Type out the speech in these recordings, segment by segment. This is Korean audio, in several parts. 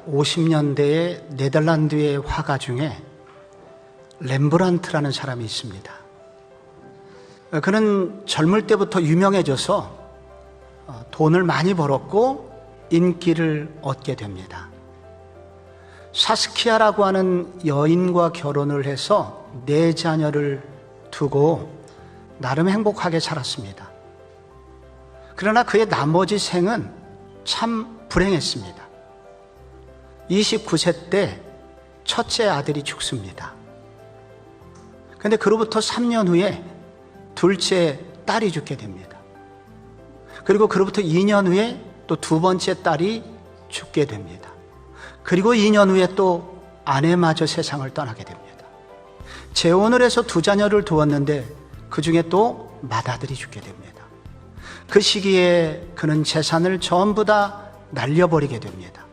1650년대의 네덜란드의 화가 중에 렘브란트라는 사람이 있습니다. 그는 젊을 때부터 유명해져서 돈을 많이 벌었고 인기를 얻게 됩니다. 사스키아라고 하는 여인과 결혼을 해서 4자녀를 두고 나름 행복하게 살았습니다. 그러나 그의 나머지 생은 참 불행했습니다. 29세 때 첫째 아들이 죽습니다. 그런데 그로부터 3년 후에 둘째 딸이 죽게 됩니다. 그리고 그로부터 2년 후에 또 두 번째 딸이 죽게 됩니다. 그리고 2년 후에 또 아내마저 세상을 떠나게 됩니다. 재혼을 해서 2자녀를 두었는데 그 중에 또 맏아들이 죽게 됩니다. 그 시기에 그는 재산을 전부 다 날려버리게 됩니다.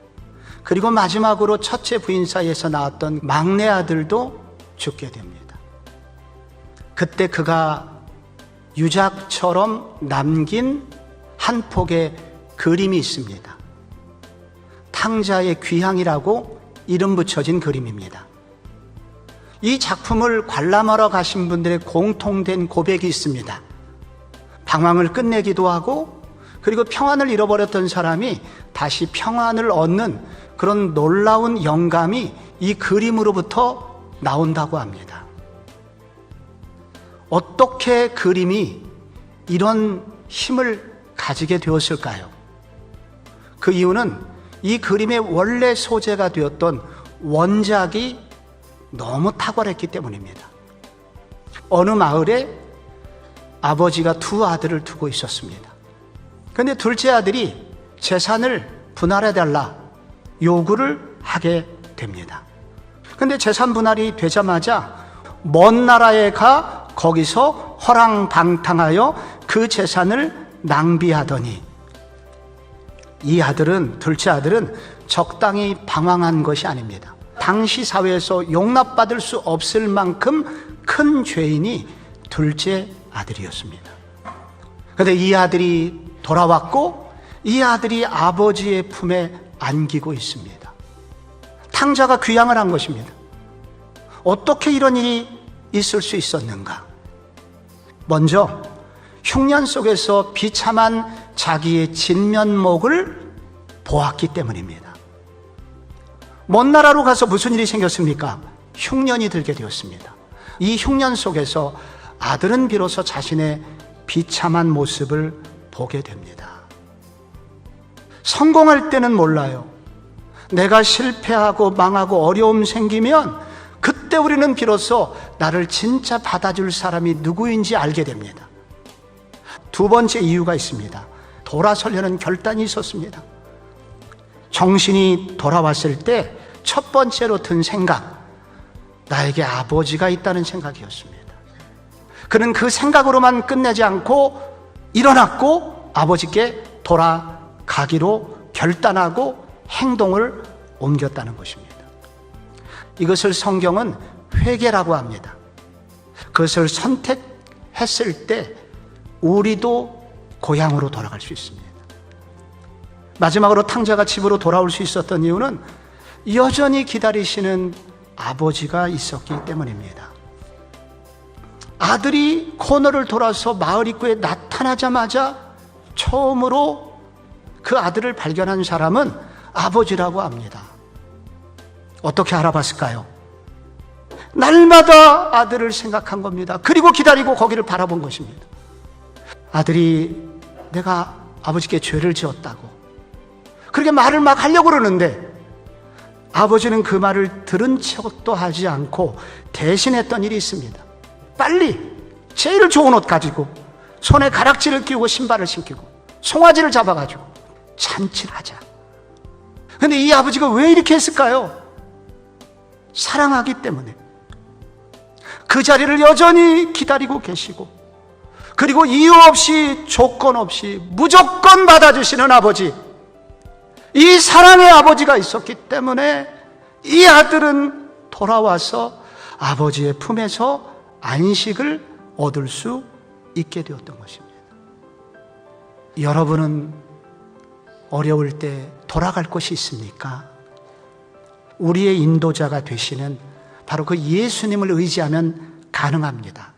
그리고 마지막으로 첫째 부인 사이에서 낳았던 막내 아들도 죽게 됩니다. 그때 그가 유작처럼 남긴 한 폭의 그림이 있습니다. 탕자의 귀향이라고 이름 붙여진 그림입니다. 이 작품을 관람하러 가신 분들의 공통된 고백이 있습니다. 방황을 끝내기도 하고 그리고 평안을 잃어버렸던 사람이 다시 평안을 얻는 그런 놀라운 영감이 이 그림으로부터 나온다고 합니다. 어떻게 그림이 이런 힘을 가지게 되었을까요? 그 이유는 이 그림의 원래 소재가 되었던 원작이 너무 탁월했기 때문입니다. 어느 마을에 아버지가 2 아들을 두고 있었습니다. 그런데 둘째 아들이 재산을 분할해달라 요구를 하게 됩니다. 그런데 재산 분할이 되자마자 먼 나라에 가 거기서 허랑방탕하여 그 재산을 낭비하더니 이 아들은, 둘째 아들은 적당히 방황한 것이 아닙니다. 당시 사회에서 용납받을 수 없을 만큼 큰 죄인이 둘째 아들이었습니다. 그런데 이 아들이 돌아왔고 이 아들이 아버지의 품에 안기고 있습니다. 탕자가 귀향을 한 것입니다. 어떻게 이런 일이 있을 수 있었는가? 먼저 흉년 속에서 비참한 자기의 진면목을 보았기 때문입니다. 먼 나라로 가서 무슨 일이 생겼습니까? 흉년이 들게 되었습니다. 이 흉년 속에서 아들은 비로소 자신의 비참한 모습을 보게 됩니다. 성공할 때는 몰라요. 내가 실패하고 망하고 어려움 생기면 그때 우리는 비로소 나를 진짜 받아줄 사람이 누구인지 알게 됩니다. 2번째 이유가 있습니다. 돌아서려는 결단이 있었습니다. 정신이 돌아왔을 때 첫 번째로 든 생각, 나에게 아버지가 있다는 생각이었습니다. 그는 그 생각으로만 끝내지 않고 일어났고 아버지께 돌아가기로 결단하고 행동을 옮겼다는 것입니다. 이것을 성경은 회개라고 합니다. 그것을 선택했을 때 우리도 고향으로 돌아갈 수 있습니다. 마지막으로 탕자가 집으로 돌아올 수 있었던 이유는 여전히 기다리시는 아버지가 있었기 때문입니다. 아들이 코너를 돌아서 마을 입구에 나타나자마자 처음으로 그 아들을 발견한 사람은 아버지라고 합니다. 어떻게 알아봤을까요? 날마다 아들을 생각한 겁니다. 그리고 기다리고 거기를 바라본 것입니다. 아들이 내가 아버지께 죄를 지었다고 그렇게 말을 막 하려고 그러는데 아버지는 그 말을 들은 척도 하지 않고 대신했던 일이 있습니다. 빨리 제일 좋은 옷 가지고 손에 가락지를 끼우고 신발을 신기고 송아지를 잡아가지고 잔치를 하자. 그런데 이 아버지가 왜 이렇게 했을까요? 사랑하기 때문에. 그 자리를 여전히 기다리고 계시고 그리고 이유 없이 조건 없이 무조건 받아주시는 아버지, 이 사랑의 아버지가 있었기 때문에 이 아들은 돌아와서 아버지의 품에서 안식을 얻을 수 있게 되었던 것입니다. 여러분은 어려울 때 돌아갈 곳이 있습니까? 우리의 인도자가 되시는 바로 그 예수님을 의지하면 가능합니다.